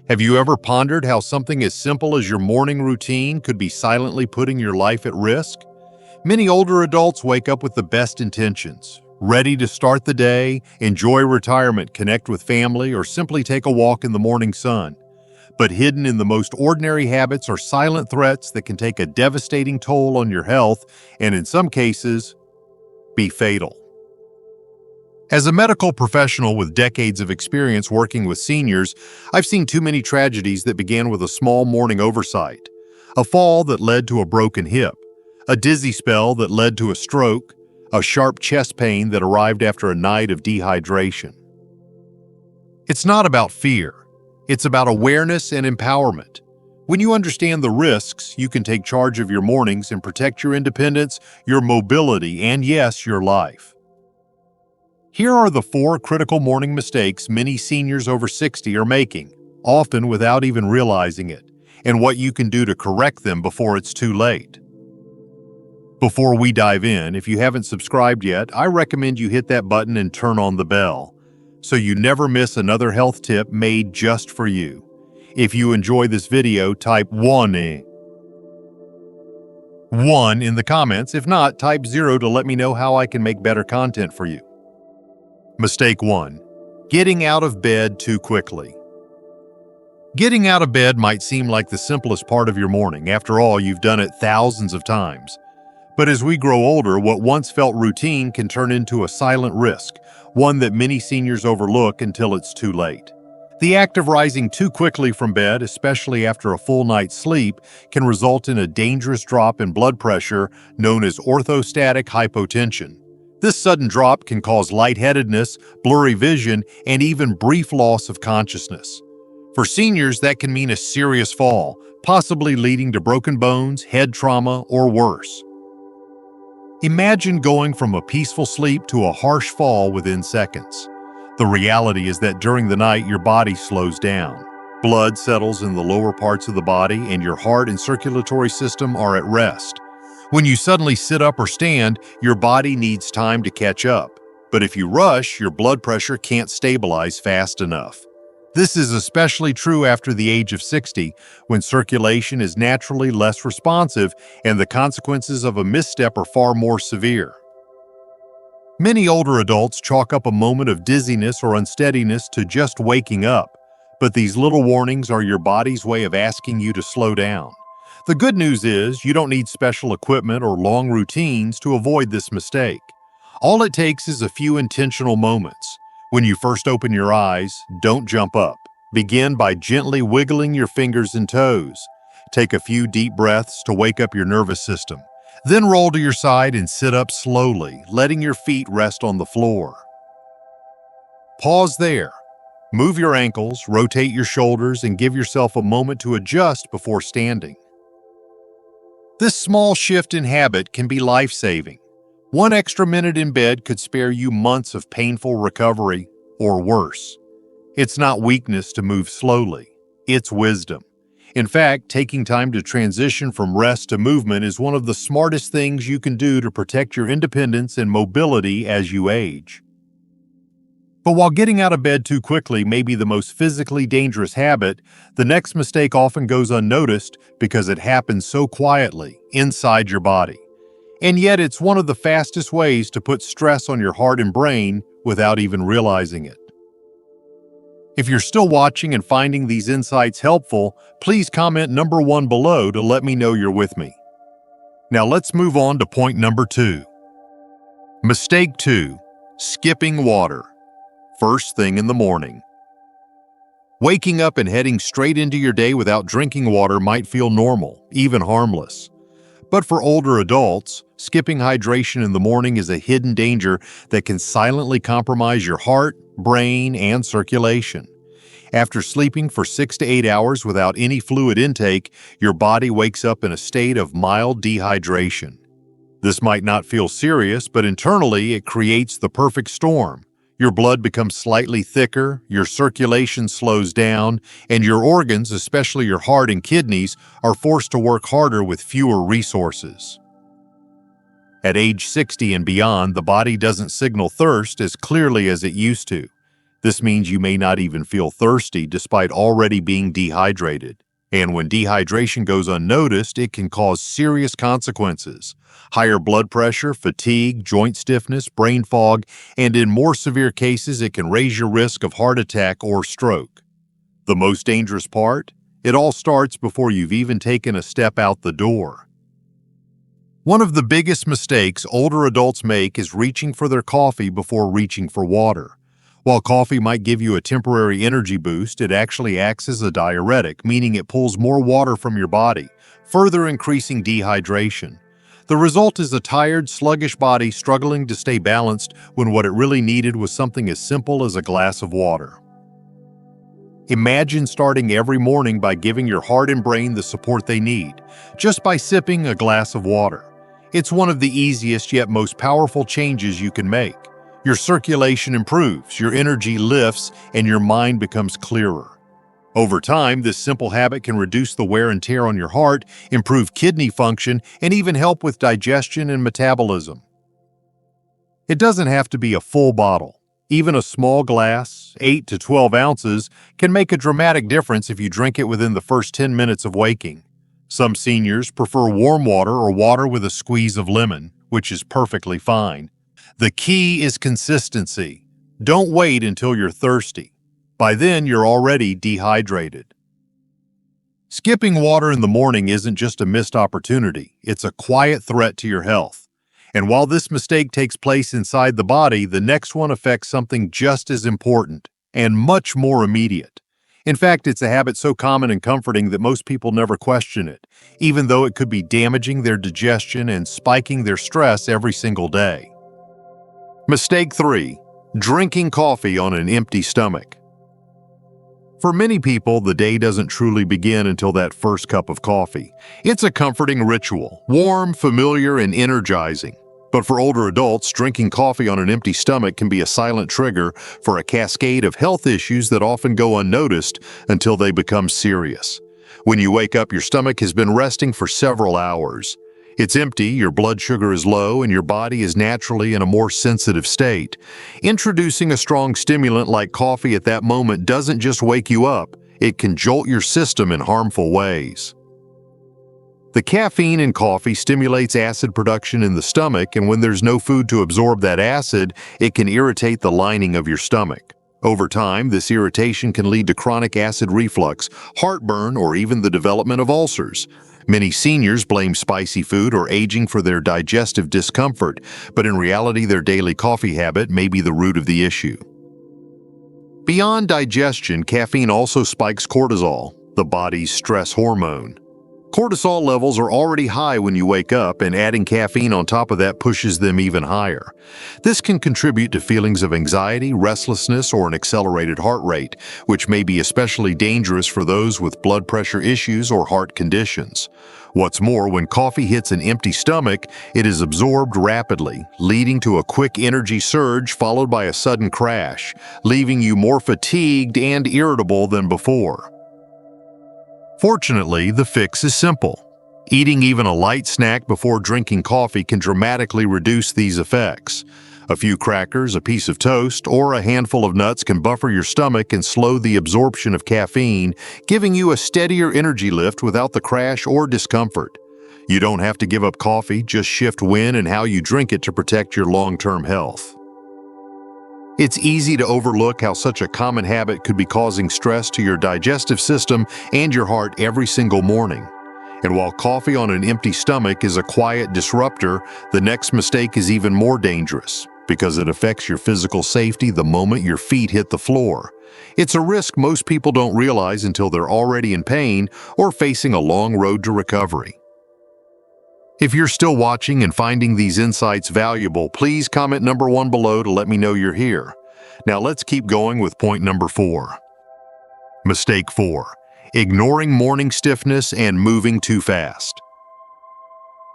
Have you ever pondered how something as simple as your morning routine could be silently putting your life at risk? Many older adults wake up with the best intentions, ready to start the day, enjoy retirement, connect with family, or simply take a walk in the morning sun. But hidden in the most ordinary habits are silent threats that can take a devastating toll on your health and, in some cases, be fatal. As a medical professional with decades of experience working with seniors, I've seen too many tragedies that began with a small morning oversight. A fall that led to a broken hip, a dizzy spell that led to a stroke, a sharp chest pain that arrived after a night of dehydration. It's not about fear. It's about awareness and empowerment. When you understand the risks, you can take charge of your mornings and protect your independence, your mobility, and yes, your life. Here are the 4 critical morning mistakes many seniors over 60 are making, often without even realizing it, and what you can do to correct them before it's too late. Before we dive in, if you haven't subscribed yet, I recommend you hit that button and turn on the bell, so you never miss another health tip made just for you. If you enjoy this video, type 1 in the comments. If not, type 0 to let me know how I can make better content for you. Mistake 1. Getting out of bed too quickly. Getting out of bed might seem like the simplest part of your morning. After all, you've done it thousands of times. But as we grow older, what once felt routine can turn into a silent risk, one that many seniors overlook until it's too late. The act of rising too quickly from bed, especially after a full night's sleep, can result in a dangerous drop in blood pressure known as orthostatic hypotension. This sudden drop can cause lightheadedness, blurry vision, and even brief loss of consciousness. For seniors, that can mean a serious fall, possibly leading to broken bones, head trauma, or worse. Imagine going from a peaceful sleep to a harsh fall within seconds. The reality is that during the night, your body slows down. Blood settles in the lower parts of the body, and your heart and circulatory system are at rest. When you suddenly sit up or stand, your body needs time to catch up. But if you rush, your blood pressure can't stabilize fast enough. This is especially true after the age of 60, when circulation is naturally less responsive and the consequences of a misstep are far more severe. Many older adults chalk up a moment of dizziness or unsteadiness to just waking up, but these little warnings are your body's way of asking you to slow down. The good news is you don't need special equipment or long routines to avoid this mistake. All it takes is a few intentional moments. When you first open your eyes, don't jump up. Begin by gently wiggling your fingers and toes. Take a few deep breaths to wake up your nervous system. Then roll to your side and sit up slowly, letting your feet rest on the floor. Pause there. Move your ankles, rotate your shoulders, and give yourself a moment to adjust before standing. This small shift in habit can be life-saving. 1 extra minute in bed could spare you months of painful recovery, or worse. It's not weakness to move slowly. It's wisdom. In fact, taking time to transition from rest to movement is one of the smartest things you can do to protect your independence and mobility as you age. But while getting out of bed too quickly may be the most physically dangerous habit, the next mistake often goes unnoticed because it happens so quietly inside your body. And yet it's one of the fastest ways to put stress on your heart and brain without even realizing it. If you're still watching and finding these insights helpful, please comment number 1 below to let me know you're with me. Now let's move on to point number 2. Mistake 2. Skipping water. First thing in the morning. Waking up and heading straight into your day without drinking water might feel normal, even harmless. But for older adults, skipping hydration in the morning is a hidden danger that can silently compromise your heart, brain, and circulation. After sleeping for 6 to 8 hours without any fluid intake, your body wakes up in a state of mild dehydration. This might not feel serious, but internally it creates the perfect storm. Your blood becomes slightly thicker, your circulation slows down, and your organs, especially your heart and kidneys, are forced to work harder with fewer resources. At age 60 and beyond, the body doesn't signal thirst as clearly as it used to. This means you may not even feel thirsty despite already being dehydrated. And when dehydration goes unnoticed, it can cause serious consequences. Higher blood pressure, fatigue, joint stiffness, brain fog, and in more severe cases, it can raise your risk of heart attack or stroke. The most dangerous part? It all starts before you've even taken a step out the door. One of the biggest mistakes older adults make is reaching for their coffee before reaching for water. While coffee might give you a temporary energy boost, it actually acts as a diuretic, meaning it pulls more water from your body, further increasing dehydration. The result is a tired, sluggish body struggling to stay balanced when what it really needed was something as simple as a glass of water. Imagine starting every morning by giving your heart and brain the support they need, just by sipping a glass of water. It's one of the easiest yet most powerful changes you can make. Your circulation improves, your energy lifts, and your mind becomes clearer. Over time, this simple habit can reduce the wear and tear on your heart, improve kidney function, and even help with digestion and metabolism. It doesn't have to be a full bottle. Even a small glass, 8 to 12 ounces, can make a dramatic difference if you drink it within the first 10 minutes of waking. Some seniors prefer warm water or water with a squeeze of lemon, which is perfectly fine. The key is consistency. Don't wait until you're thirsty. By then, you're already dehydrated. Skipping water in the morning isn't just a missed opportunity, it's a quiet threat to your health. And while this mistake takes place inside the body, the next one affects something just as important and much more immediate. In fact, it's a habit so common and comforting that most people never question it, even though it could be damaging their digestion and spiking their stress every single day. Mistake 3. Drinking coffee on an empty stomach. For many people, the day doesn't truly begin until that first cup of coffee. It's a comforting ritual, warm, familiar, and energizing. But for older adults, drinking coffee on an empty stomach can be a silent trigger for a cascade of health issues that often go unnoticed until they become serious. When you wake up, your stomach has been resting for several hours. It's empty, your blood sugar is low, and your body is naturally in a more sensitive state. Introducing a strong stimulant like coffee at that moment doesn't just wake you up, it can jolt your system in harmful ways. The caffeine in coffee stimulates acid production in the stomach, and when there's no food to absorb that acid, it can irritate the lining of your stomach. Over time, this irritation can lead to chronic acid reflux, heartburn, or even the development of ulcers. Many seniors blame spicy food or aging for their digestive discomfort, but in reality, their daily coffee habit may be the root of the issue. Beyond digestion, caffeine also spikes cortisol, the body's stress hormone. Cortisol levels are already high when you wake up, and adding caffeine on top of that pushes them even higher. This can contribute to feelings of anxiety, restlessness, or an accelerated heart rate, which may be especially dangerous for those with blood pressure issues or heart conditions. What's more, when coffee hits an empty stomach, it is absorbed rapidly, leading to a quick energy surge followed by a sudden crash, leaving you more fatigued and irritable than before. Fortunately, the fix is simple. Eating even a light snack before drinking coffee can dramatically reduce these effects. A few crackers, a piece of toast, or a handful of nuts can buffer your stomach and slow the absorption of caffeine, giving you a steadier energy lift without the crash or discomfort. You don't have to give up coffee, just shift when and how you drink it to protect your long-term health. It's easy to overlook how such a common habit could be causing stress to your digestive system and your heart every single morning. And while coffee on an empty stomach is a quiet disruptor, the next mistake is even more dangerous because it affects your physical safety the moment your feet hit the floor. It's a risk most people don't realize until they're already in pain or facing a long road to recovery. If you're still watching and finding these insights valuable, please comment number 1 below to let me know you're here. Now let's keep going with point number 4. Mistake 4. Ignoring morning stiffness and moving too fast.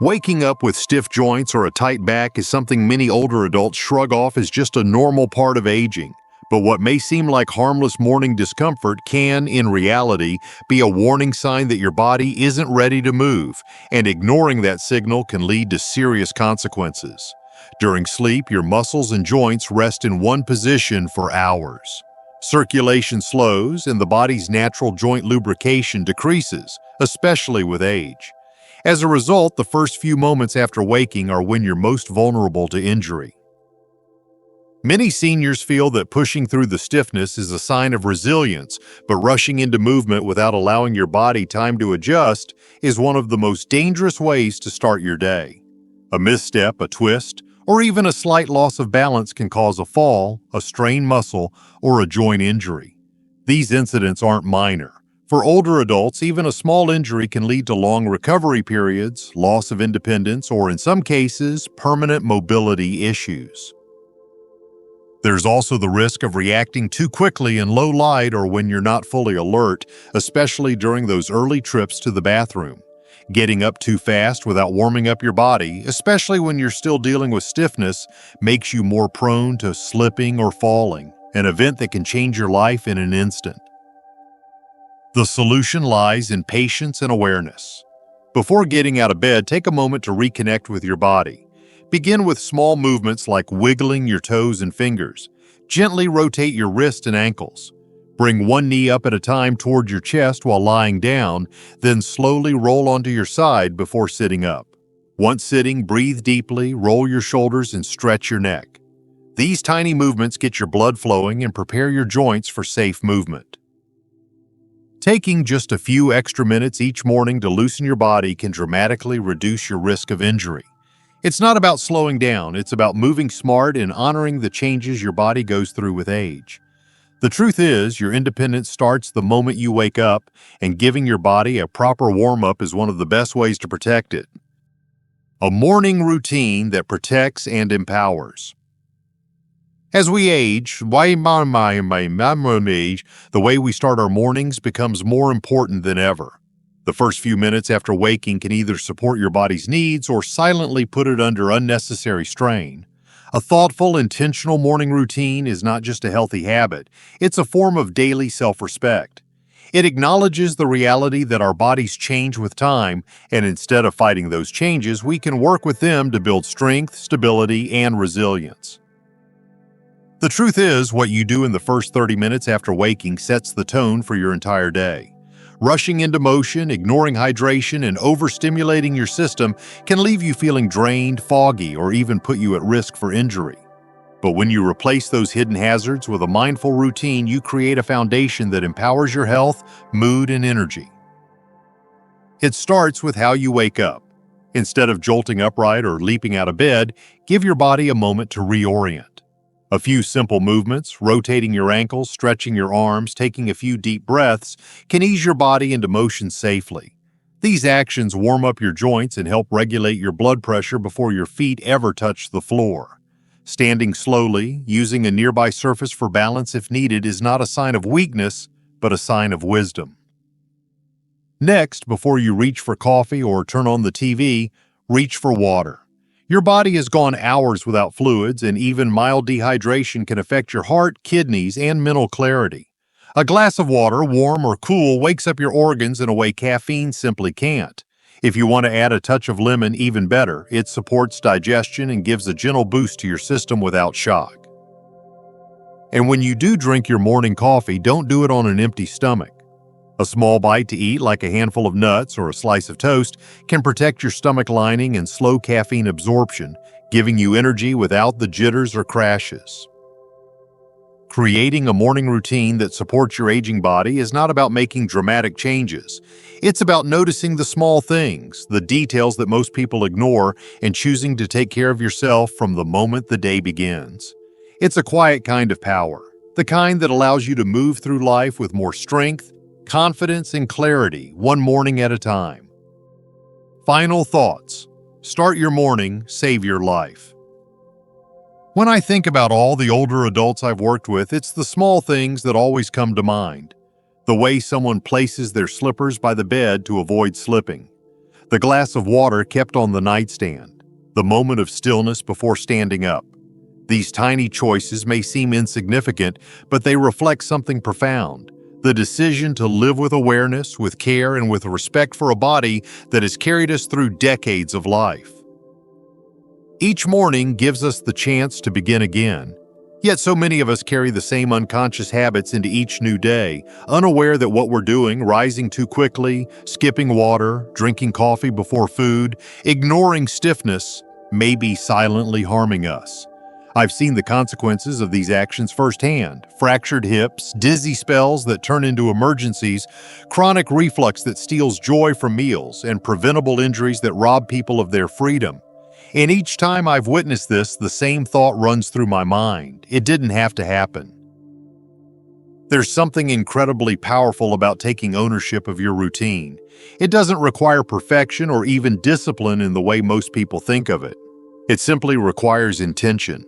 Waking up with stiff joints or a tight back is something many older adults shrug off as just a normal part of aging. But what may seem like harmless morning discomfort can, in reality, be a warning sign that your body isn't ready to move, and ignoring that signal can lead to serious consequences. During sleep, your muscles and joints rest in one position for hours. Circulation slows and the body's natural joint lubrication decreases, especially with age. As a result, the first few moments after waking are when you're most vulnerable to injury. Many seniors feel that pushing through the stiffness is a sign of resilience, but rushing into movement without allowing your body time to adjust is one of the most dangerous ways to start your day. A misstep, a twist, or even a slight loss of balance can cause a fall, a strained muscle, or a joint injury. These incidents aren't minor. For older adults, even a small injury can lead to long recovery periods, loss of independence, or in some cases, permanent mobility issues. There's also the risk of reacting too quickly in low light or when you're not fully alert, especially during those early trips to the bathroom. Getting up too fast without warming up your body, especially when you're still dealing with stiffness, makes you more prone to slipping or falling, an event that can change your life in an instant. The solution lies in patience and awareness. Before getting out of bed, take a moment to reconnect with your body. Begin with small movements like wiggling your toes and fingers. Gently rotate your wrists and ankles. Bring one knee up at a time toward your chest while lying down, then slowly roll onto your side before sitting up. Once sitting, breathe deeply, roll your shoulders, and stretch your neck. These tiny movements get your blood flowing and prepare your joints for safe movement. Taking just a few extra minutes each morning to loosen your body can dramatically reduce your risk of injury. It's not about slowing down, it's about moving smart and honoring the changes your body goes through with age. The truth is, your independence starts the moment you wake up, and giving your body a proper warm-up is one of the best ways to protect it. A morning routine that protects and empowers. As we age, the way we start our mornings becomes more important than ever. The first few minutes after waking can either support your body's needs or silently put it under unnecessary strain. A thoughtful, intentional morning routine is not just a healthy habit, it's a form of daily self-respect. It acknowledges the reality that our bodies change with time, and instead of fighting those changes, we can work with them to build strength, stability, and resilience. The truth is, what you do in the first 30 minutes after waking sets the tone for your entire day. Rushing into motion, ignoring hydration, and overstimulating your system can leave you feeling drained, foggy, or even put you at risk for injury. But when you replace those hidden hazards with a mindful routine, you create a foundation that empowers your health, mood, and energy. It starts with how you wake up. Instead of jolting upright or leaping out of bed, give your body a moment to reorient. A few simple movements, rotating your ankles, stretching your arms, taking a few deep breaths, can ease your body into motion safely. These actions warm up your joints and help regulate your blood pressure before your feet ever touch the floor. Standing slowly, using a nearby surface for balance if needed, is not a sign of weakness, but a sign of wisdom. Next, before you reach for coffee or turn on the TV, reach for water. Your body has gone hours without fluids, and even mild dehydration can affect your heart, kidneys, and mental clarity. A glass of water, warm or cool, wakes up your organs in a way caffeine simply can't. If you want to add a touch of lemon, even better. It supports digestion and gives a gentle boost to your system without shock. And when you do drink your morning coffee, don't do it on an empty stomach. A small bite to eat, like a handful of nuts or a slice of toast, can protect your stomach lining and slow caffeine absorption, giving you energy without the jitters or crashes. Creating a morning routine that supports your aging body is not about making dramatic changes. It's about noticing the small things, the details that most people ignore, and choosing to take care of yourself from the moment the day begins. It's a quiet kind of power, the kind that allows you to move through life with more strength, confidence, and clarity, one morning at a time. Final thoughts. Start your morning, save your life. When I think about all the older adults I've worked with, it's the small things that always come to mind. The way someone places their slippers by the bed to avoid slipping. The glass of water kept on the nightstand. The moment of stillness before standing up. These tiny choices may seem insignificant, but they reflect something profound. The decision to live with awareness, with care, and with respect for a body that has carried us through decades of life. Each morning gives us the chance to begin again. Yet so many of us carry the same unconscious habits into each new day, unaware that what we're doing, rising too quickly, skipping water, drinking coffee before food, ignoring stiffness, may be silently harming us. I've seen the consequences of these actions firsthand: fractured hips, dizzy spells that turn into emergencies, chronic reflux that steals joy from meals, and preventable injuries that rob people of their freedom. And each time I've witnessed this, the same thought runs through my mind: it didn't have to happen. There's something incredibly powerful about taking ownership of your routine. It doesn't require perfection or even discipline in the way most people think of it. It simply requires intention.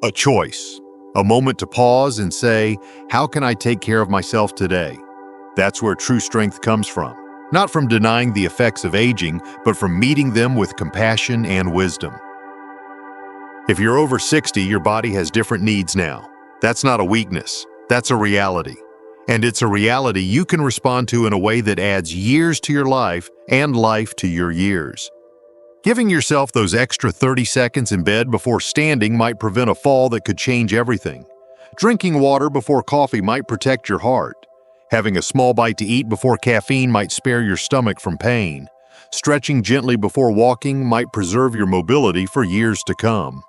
A choice. A moment to pause and say, how can I take care of myself today? That's where true strength comes from. Not from denying the effects of aging, but from meeting them with compassion and wisdom. If you're over 60, your body has different needs now. That's not a weakness. That's a reality. And it's a reality you can respond to in a way that adds years to your life and life to your years. Giving yourself those extra 30 seconds in bed before standing might prevent a fall that could change everything. Drinking water before coffee might protect your heart. Having a small bite to eat before caffeine might spare your stomach from pain. Stretching gently before walking might preserve your mobility for years to come.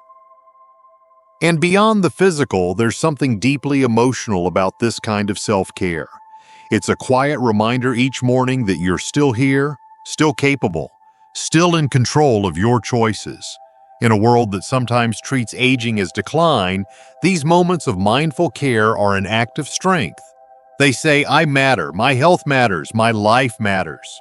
And beyond the physical, there's something deeply emotional about this kind of self-care. It's a quiet reminder each morning that you're still here, still capable, still in control of your choices. In a world that sometimes treats aging as decline, these moments of mindful care are an act of strength. They say, I matter, my health matters, my life matters.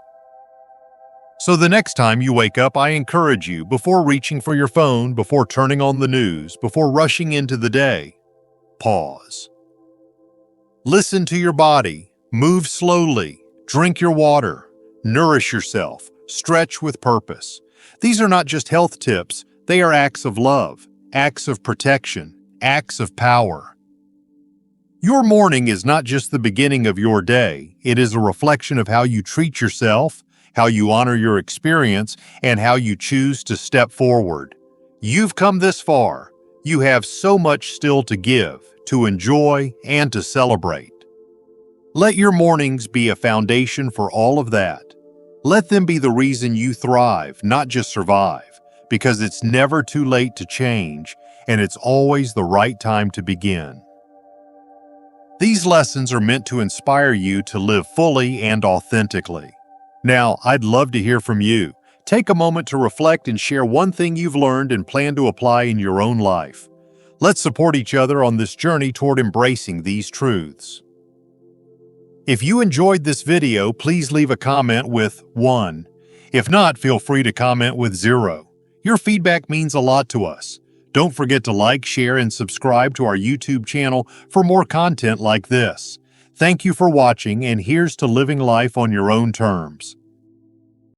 So the next time you wake up, I encourage you, before reaching for your phone, before turning on the news, before rushing into the day, pause. Listen to your body, move slowly, drink your water, nourish yourself, stretch with purpose. These are not just health tips, they are acts of love, acts of protection, acts of power. Your morning is not just the beginning of your day, it is a reflection of how you treat yourself, how you honor your experience, and how you choose to step forward. You've come this far. You have so much still to give, to enjoy, and to celebrate. Let your mornings be a foundation for all of that. Let them be the reason you thrive, not just survive, because it's never too late to change, and it's always the right time to begin. These lessons are meant to inspire you to live fully and authentically. Now, I'd love to hear from you. Take a moment to reflect and share one thing you've learned and plan to apply in your own life. Let's support each other on this journey toward embracing these truths. If you enjoyed this video, please leave a comment with 1. If not, feel free to comment with 0. Your feedback means a lot to us. Don't forget to like, share, and subscribe to our YouTube channel for more content like this. Thank you for watching, and here's to living life on your own terms.